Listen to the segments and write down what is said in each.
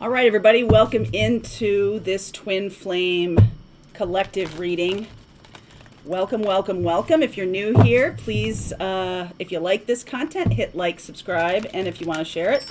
All right, everybody, welcome into this Twin Flame collective reading. Welcome, welcome, welcome. If you're new here, please, if you like this content, hit like, subscribe, and if you want to share it,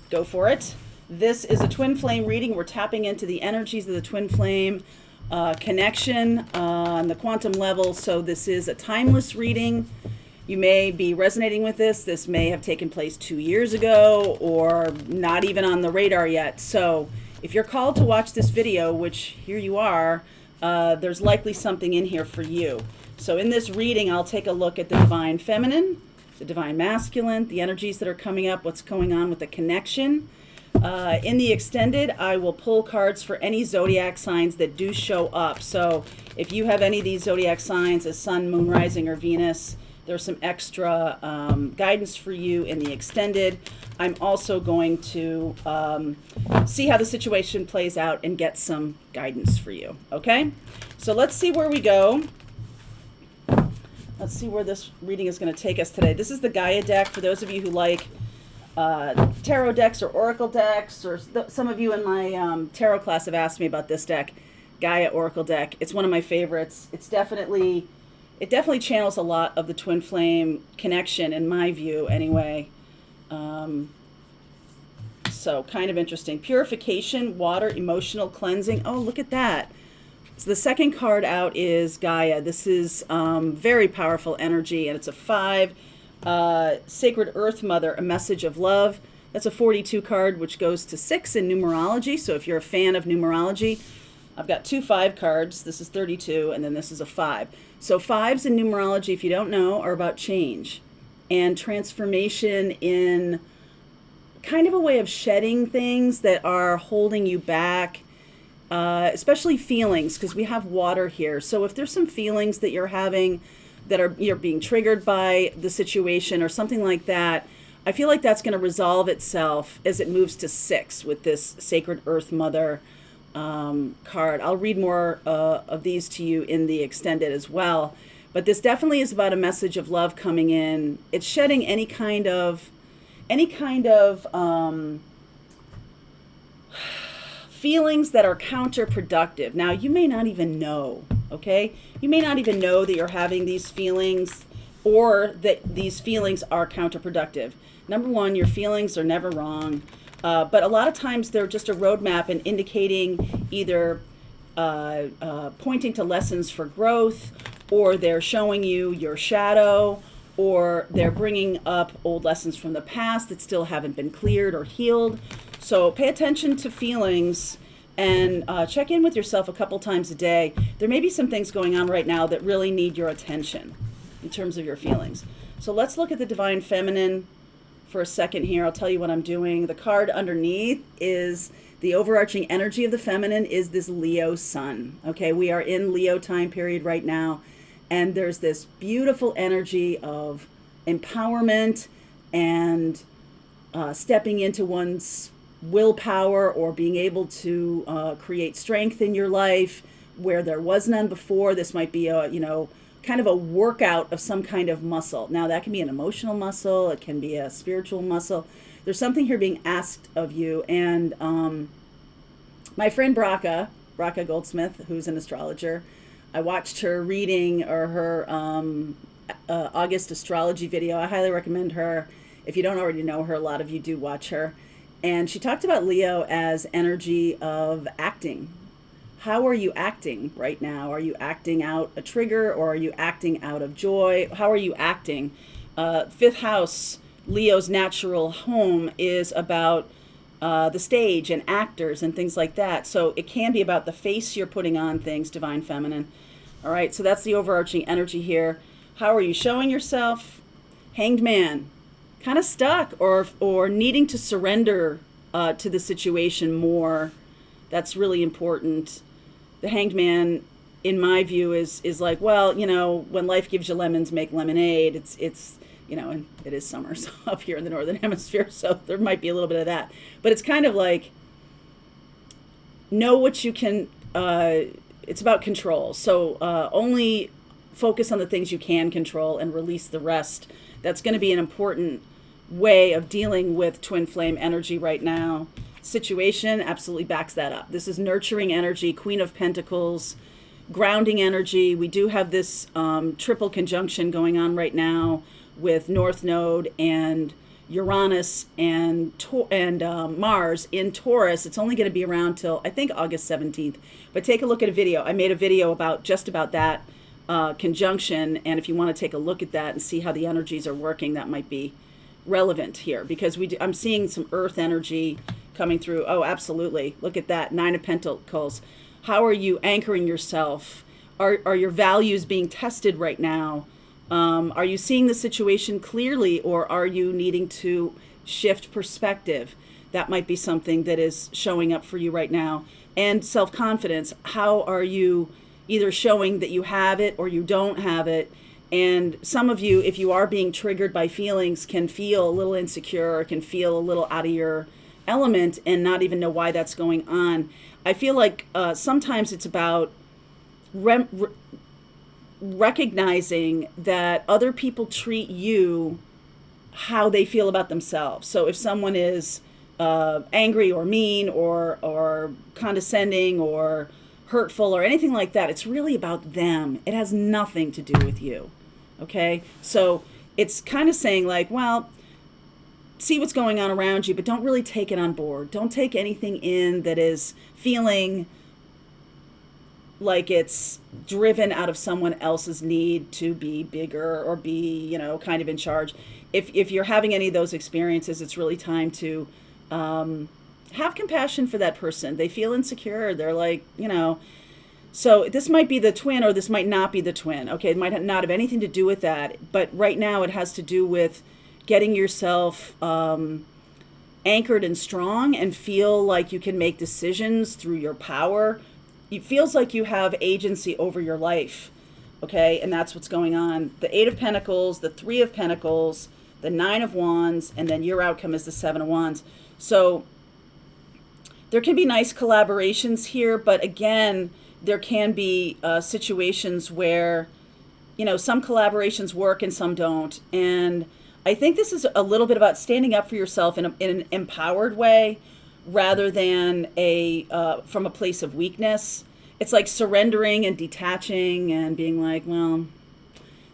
go for it. This is a Twin Flame reading. We're tapping into the energies of the Twin Flame connection on the quantum level. So this is a timeless reading. You may be resonating with this. This may have taken place 2 years ago or not even on the radar yet. So if you're called to watch this video, which here you are, there's likely something in here for you. So in this reading, I'll take a look at the Divine Feminine, the Divine Masculine, the energies that are coming up, what's going on with the connection. In the extended, I will pull cards for any zodiac signs that do show up. So if you have any of these zodiac signs as Sun, Moon, Rising, or Venus, there's some extra guidance for you in the extended. I'm also going to see how the situation plays out and get some guidance for you, okay? So let's see where we go. Let's see where this reading is going to take us today. This is the Gaia deck for those of you who like tarot decks or oracle decks, or some of you in my tarot class have asked me about this deck, Gaia Oracle deck. It's one of my favorites. It definitely channels a lot of the Twin Flame connection, in my view, anyway. So kind of interesting. Purification, water, emotional cleansing. Oh, look at that. So the second card out is Gaia. This is very powerful energy, and it's a 5. Sacred Earth Mother, a message of love. That's a 42 card, which goes to 6 in numerology. So if you're a fan of numerology, I've got 2 5 cards. This is 32, and then this is a 5. So 5s in numerology, if you don't know, are about change and transformation in kind of a way of shedding things that are holding you back, especially feelings, because we have water here. So if there's some feelings that you're having that you're being triggered by the situation or something like that, I feel like that's going to resolve itself as it moves to 6 with this Sacred Earth Mother card. I'll read more of these to you in the extended as well, but this definitely is about a message of love coming in. It's shedding any kind of feelings that are counterproductive. Now, you may not even know, okay? You may not even know that you're having these feelings or that these feelings are counterproductive. Number one, your feelings are never wrong. But a lot of times they're just a roadmap and indicating either pointing to lessons for growth, or they're showing you your shadow, or they're bringing up old lessons from the past that still haven't been cleared or healed. So pay attention to feelings and check in with yourself a couple times a day. There may be some things going on right now that really need your attention in terms of your feelings. So let's look at the Divine Feminine for a second here. I'll tell you what I'm doing. The card underneath is the overarching energy of the feminine is this Leo sun. Okay, we are in Leo time period right now, and there's this beautiful energy of empowerment and stepping into one's willpower, or being able to create strength in your life where there was none before. This might be a, kind of a workout of some kind of muscle. Now, that can be an emotional muscle. It can be a spiritual muscle. There's something here being asked of you. And my friend Braca Goldsmith, who's an astrologer, I watched her reading, or her August astrology video. I highly recommend her. If you don't already know her, a lot of you do watch her. And she talked about Leo as energy of acting. How are you acting right now? Are you acting out a trigger, or are you acting out of joy? How are you acting? 5th house, Leo's natural home, is about the stage and actors and things like that. So it can be about the face you're putting on things, Divine Feminine. All right, so that's the overarching energy here. How are you showing yourself? Hanged Man, kind of stuck or needing to surrender to the situation more. That's really important. The Hanged Man, in my view, is like, well, when life gives you lemons, make lemonade. It's and it is summer up here in the Northern Hemisphere, so there might be a little bit of that. But it's kind of like, know what you can, it's about control. So only focus on the things you can control and release the rest. That's going to be an important way of dealing with twin flame energy right now. situation absolutely backs that up. This is nurturing energy, Queen of Pentacles, grounding energy. We do have this triple conjunction going on right now with North Node and Uranus and Mars in Taurus. It's only going to be around till I think August 17th. But take a look at a video. I made a video about just about that conjunction, and if you want to take a look at that and see how the energies are working, that might be relevant here, because I'm seeing some Earth energy coming through. Oh, absolutely. Look at that, 9 of Pentacles. How are you anchoring yourself? Are your values being tested right now? Are you seeing the situation clearly, or are you needing to shift perspective? That might be something that is showing up for you right now. And self-confidence. How are you either showing that you have it or you don't have it? And some of you, if you are being triggered by feelings, can feel a little insecure, or can feel a little out of your element and not even know why that's going on. I feel like sometimes it's about recognizing that other people treat you how they feel about themselves. So if someone is angry or mean or condescending or hurtful or anything like that, it's really about them. It has nothing to do with you. Okay? So it's kind of saying like, well, see what's going on around you, but don't really take it on board. Don't take anything in that is feeling like it's driven out of someone else's need to be bigger or be, kind of in charge. If you're having any of those experiences, it's really time to have compassion for that person. They feel insecure. They're like, so this might be the twin, or this might not be the twin. Okay, it might not have anything to do with that. But right now it has to do with getting yourself anchored and strong and feel like you can make decisions through your power. It feels like you have agency over your life. Okay, and that's what's going on. The 8 of Pentacles, the 3 of Pentacles, the 9 of Wands, and then your outcome is the 7 of Wands. So there can be nice collaborations here, but again, there can be situations where, some collaborations work and some don't. And I think this is a little bit about standing up for yourself in an empowered way, rather than from a place of weakness. It's like surrendering and detaching and being like, well,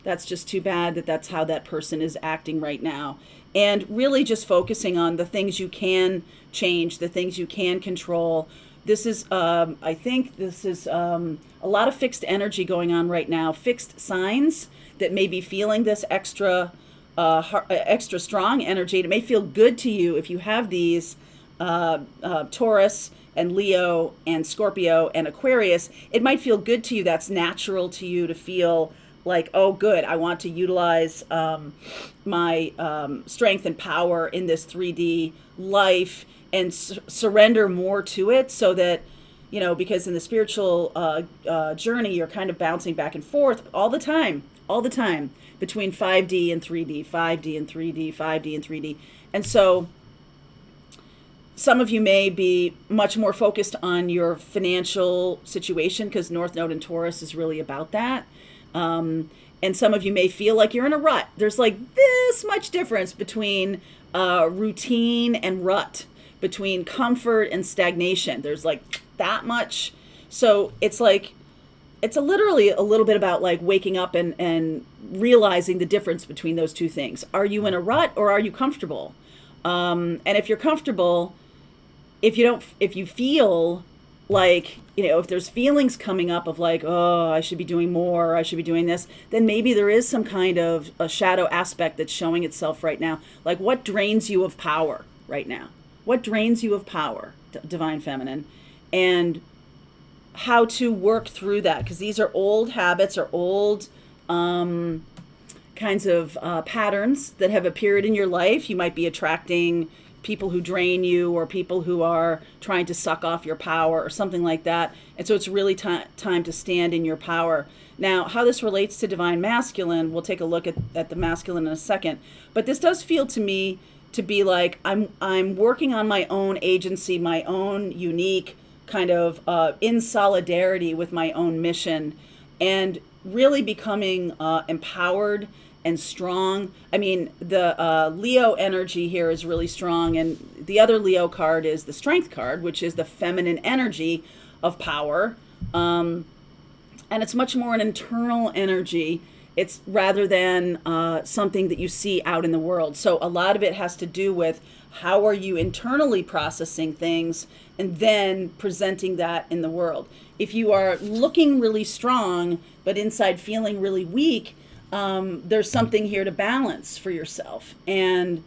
that's just too bad that's how that person is acting right now. And really just focusing on the things you can change, the things you can control. This is, I think this is a lot of fixed energy going on right now, fixed signs that may be feeling this extra strong energy. It may feel good to you if you have these Taurus and Leo and Scorpio and Aquarius. It might feel good to you. That's natural to you to feel like, oh, good, I want to utilize my strength and power in this 3D life and surrender more to it, so that, because in the spiritual journey, you're kind of bouncing back and forth all the time between 5D and 3D, 5D and 3D, 5D and 3D. And so some of you may be much more focused on your financial situation, because North Node in Taurus is really about that. And some of you may feel like you're in a rut. There's like this much difference between routine and rut, between comfort and stagnation. There's like that much. So it's like, it's literally a little bit about like waking up and realizing the difference between those two things. Are you in a rut, or are you comfortable? And if you're comfortable, if you feel like, if there's feelings coming up of like, oh, I should be doing more, or I should be doing this, then maybe there is some kind of a shadow aspect that's showing itself right now. Like, what drains you of power right now? What drains you of power, Divine Feminine? And how to work through that, because these are old habits or old kinds of patterns that have appeared in your life. You might be attracting people who drain you, or people who are trying to suck off your power, or something like that. And so it's really time to stand in your power. Now, how this relates to Divine Masculine, we'll take a look at the masculine in a second. But this does feel to me to be like I'm working on my own agency, my own unique kind of in solidarity with my own mission, and really becoming empowered and strong. I mean, the Leo energy here is really strong, and the other Leo card is the Strength card, which is the feminine energy of power. And it's much more an internal energy. It's rather than something that you see out in the world. So a lot of it has to do with how are you internally processing things and then presenting that in the world. If you are looking really strong, but inside feeling really weak, there's something here to balance for yourself. And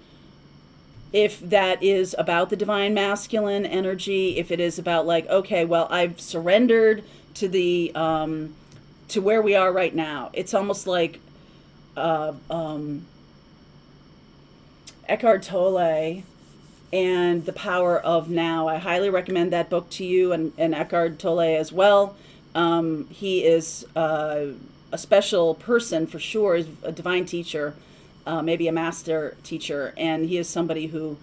if that is about the divine masculine energy, if it is about like, okay, well, I've surrendered to the to where we are right now. It's almost like Eckhart Tolle and The Power of Now. I highly recommend that book to you, and Eckhart Tolle as well. He is a special person for sure. He's a divine teacher, maybe a master teacher, and he is somebody who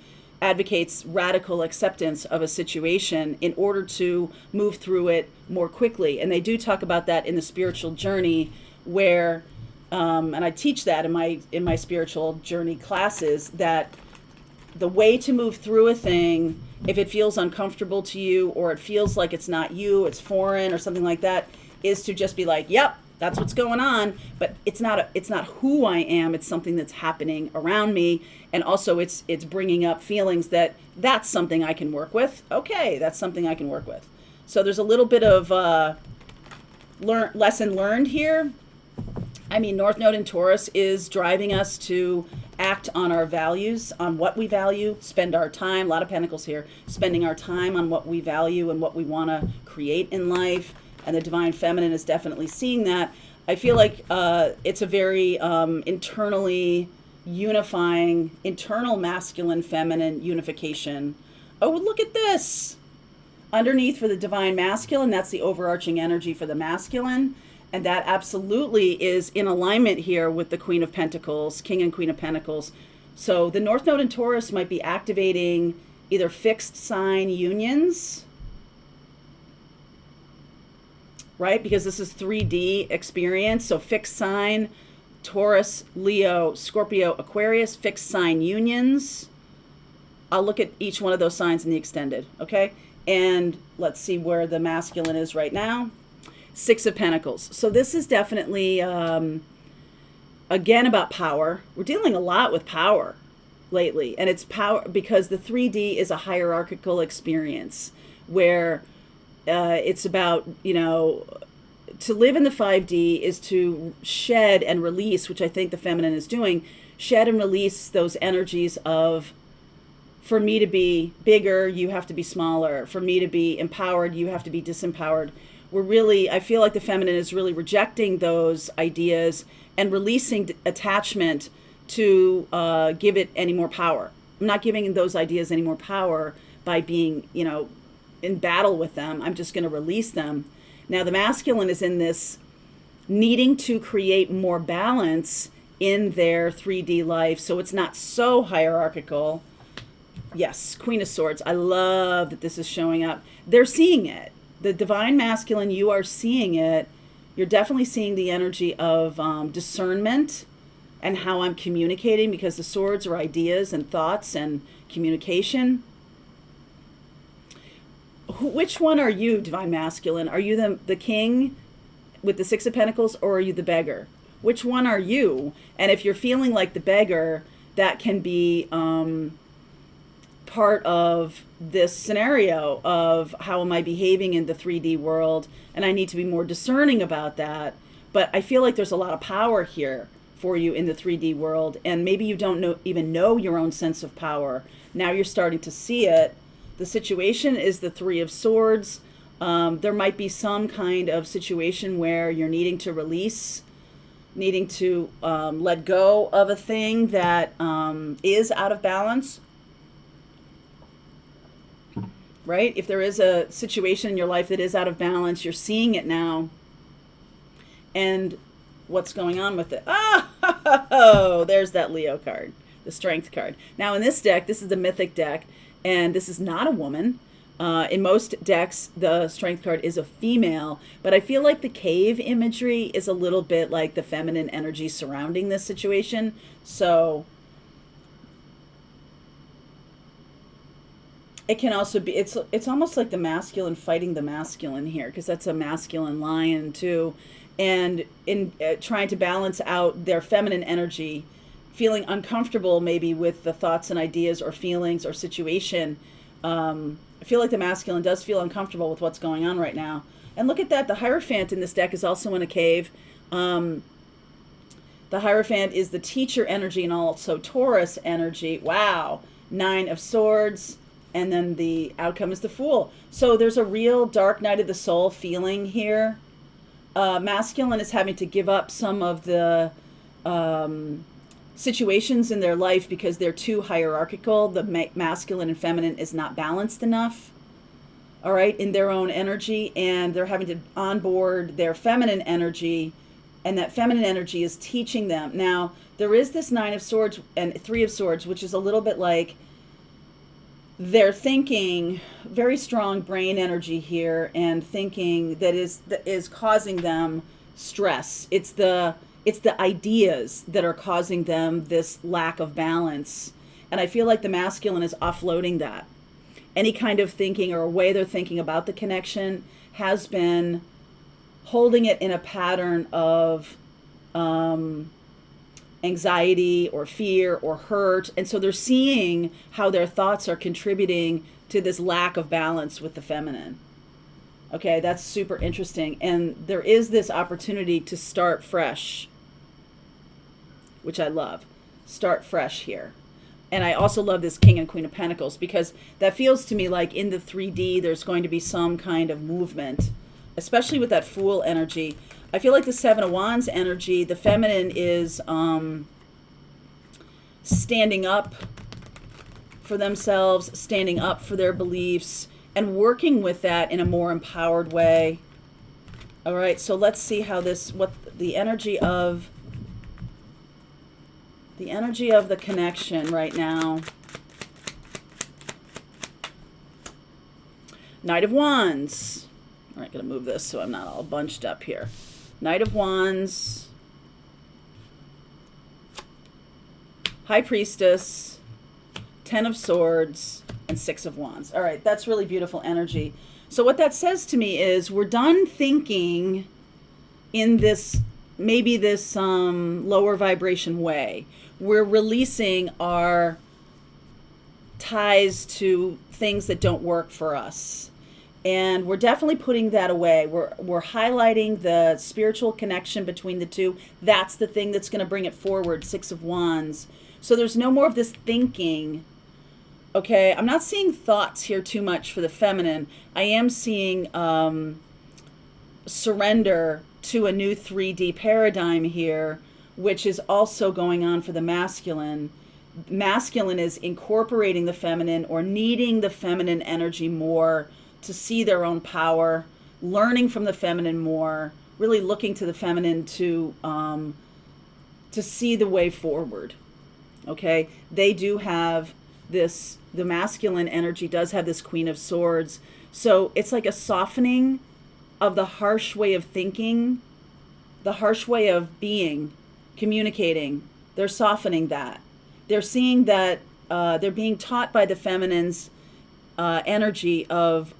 advocates radical acceptance of a situation in order to move through it more quickly. And they do talk about that in the spiritual journey, where and I teach that in my spiritual journey classes, that the way to move through a thing, if it feels uncomfortable to you or it feels like it's not you, it's foreign or something like that, is to just be like, yep, that's what's going on, but it's not who I am. It's something that's happening around me, and also it's bringing up feelings that's something I can work with. Okay, that's something I can work with. So there's a little bit of lesson learned here. I mean, North Node in Taurus is driving us to act on our values, on what we value, spend our time, a lot of pentacles here, spending our time on what we value and what we want to create in life. And the divine feminine is definitely seeing that. I feel like it's a very internally unifying, internal masculine feminine unification. Oh, look at this. Underneath for the divine masculine, that's the overarching energy for the masculine. And that absolutely is in alignment here with the Queen of Pentacles, King and Queen of Pentacles. So the North Node in Taurus might be activating either fixed sign unions, right? Because this is 3D experience. So fixed sign, Taurus, Leo, Scorpio, Aquarius, fixed sign unions. I'll look at each one of those signs in the extended, okay? And let's see where the masculine is right now. Six of Pentacles. So this is definitely, again, about power. We're dealing a lot with power lately. And it's power because the 3D is a hierarchical experience where it's about, to live in the 5D is to shed and release, which I think the feminine is doing, shed and release those energies of, for me to be bigger, you have to be smaller. For me to be empowered, you have to be disempowered. I feel like the feminine is really rejecting those ideas and releasing attachment to give it any more power. I'm not giving those ideas any more power by being, in battle with them. I'm just going to release them. Now the masculine is in this needing to create more balance in their 3D life, so it's not so hierarchical. Yes, Queen of Swords. I love that this is showing up. They're seeing it. The divine masculine, you are seeing it. You're definitely seeing the energy of discernment and how I'm communicating, because the swords are ideas and thoughts and communication. Which one are you, divine masculine? Are you the king with the Six of Pentacles, or are you the beggar? Which one are you? And if you're feeling like the beggar, that can be part of this scenario of how am I behaving in the 3D world, and I need to be more discerning about that. But I feel like there's a lot of power here for you in the 3D world, and maybe you don't even know your own sense of power. Now you're starting to see it. The situation is the Three of Swords. There might be some kind of situation where you're needing to release, needing to let go of a thing that is out of balance. Right? If there is a situation in your life that is out of balance, you're seeing it now. And what's going on with it? Oh, there's that Leo card, the Strength card. Now in this deck, this is the Mythic deck, and this is not a woman. In most decks, the Strength card is a female, but I feel like the cave imagery is a little bit like the feminine energy surrounding this situation. So it can also be, it's almost like the masculine fighting the masculine here, because that's a masculine lion too, and in trying to balance out their feminine energy, feeling uncomfortable maybe with the thoughts and ideas or feelings or situation. I feel like the masculine does feel uncomfortable with what's going on right now. And look at that, the Hierophant in this deck is also in a cave. The Hierophant is the teacher energy and also Taurus energy. Wow. 9 of Swords. And then the outcome is the Fool. So there's a real dark night of the soul feeling here. Masculine is having to give up some of the situations in their life because they're too hierarchical. The masculine and feminine is not balanced enough, all right, in their own energy, and they're having to onboard their feminine energy, and that feminine energy is teaching them. Now, there is this 9 of Swords and 3 of Swords, which is a little bit like they're thinking very strong brain energy here, and thinking that is causing them stress. It's the ideas that are causing them this lack of balance. And I feel like the masculine is offloading that. Any kind of thinking or way they're thinking about the connection has been holding it in a pattern of anxiety or fear or hurt. And so they're seeing how their thoughts are contributing to this lack of balance with the feminine. Okay, that's super interesting. And there is this opportunity to start fresh, which I love. Start fresh here. And I also love this King and Queen of Pentacles, because that feels to me like in the 3D there's going to be some kind of movement, especially with that Fool energy. I feel like the 7 of Wands energy, the feminine is standing up for themselves, standing up for their beliefs, and working with that in a more empowered way. All right, so let's see how what the energy of the connection right now. Knight of Wands. All right, gonna move this so I'm not all bunched up here. Knight of Wands. High Priestess. 10 of Swords. And 6 of Wands. All right, that's really beautiful energy. So what that says to me is we're done thinking in this, maybe this lower vibration way. We're releasing our ties to things that don't work for us. And we're definitely putting that away. We're highlighting the spiritual connection between the two. That's the thing that's going to bring it forward, 6 of Wands. So there's no more of this thinking. Okay, I'm not seeing thoughts here too much for the feminine. I am seeing surrender to a new 3D paradigm here, which is also going on for the masculine. Masculine is incorporating the feminine or needing the feminine energy more to see their own power, learning from the feminine more, really looking to the feminine to see the way forward. Okay, they do have this, the masculine energy does have this Queen of Swords. So it's like a softening of the harsh way of thinking, the harsh way of being, communicating. They're softening that. They're seeing that they're being taught by the feminine's energy of,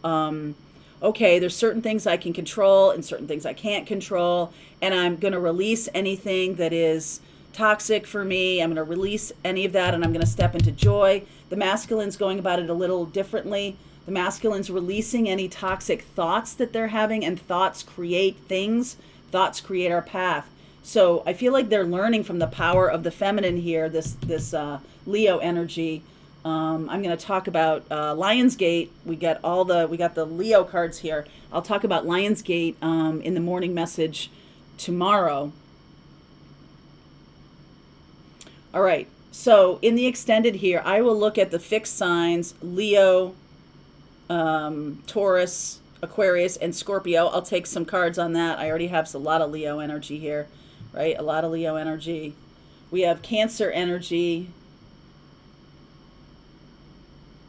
okay, there's certain things I can control and certain things I can't control, and I'm going to release anything that is toxic for me. I'm going to release any of that, and I'm going to step into joy. The masculine's going about it a little differently. The masculine's releasing any toxic thoughts that they're having, and thoughts create things. Thoughts create our path. So I feel like they're learning from the power of the feminine here, this Leo energy. I'm going to talk about Lionsgate. We got the Leo cards here. I'll talk about Lionsgate in the morning message tomorrow. All right, so in the extended here, I will look at the fixed signs, Leo, Taurus, Aquarius, and Scorpio. I'll take some cards on that. I already have a lot of Leo energy here, right? A lot of Leo energy. We have Cancer energy.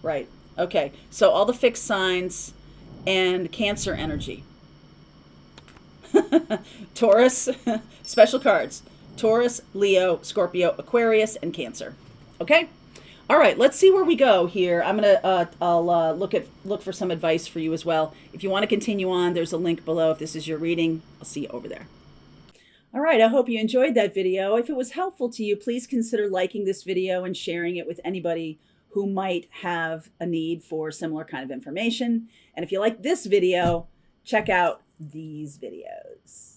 Right. Okay, so all the fixed signs and Cancer energy. Taurus, special cards. Taurus, Leo, Scorpio, Aquarius, and Cancer. Okay? All right, let's see where we go here. I'm gonna I'll look for some advice for you as well. If you want to continue on, there's a link below. If this is your reading, I'll see you over there. All right, I hope you enjoyed that video. If it was helpful to you, please consider liking this video and sharing it with anybody who might have a need for similar kind of information. And if you like this video, check out these videos.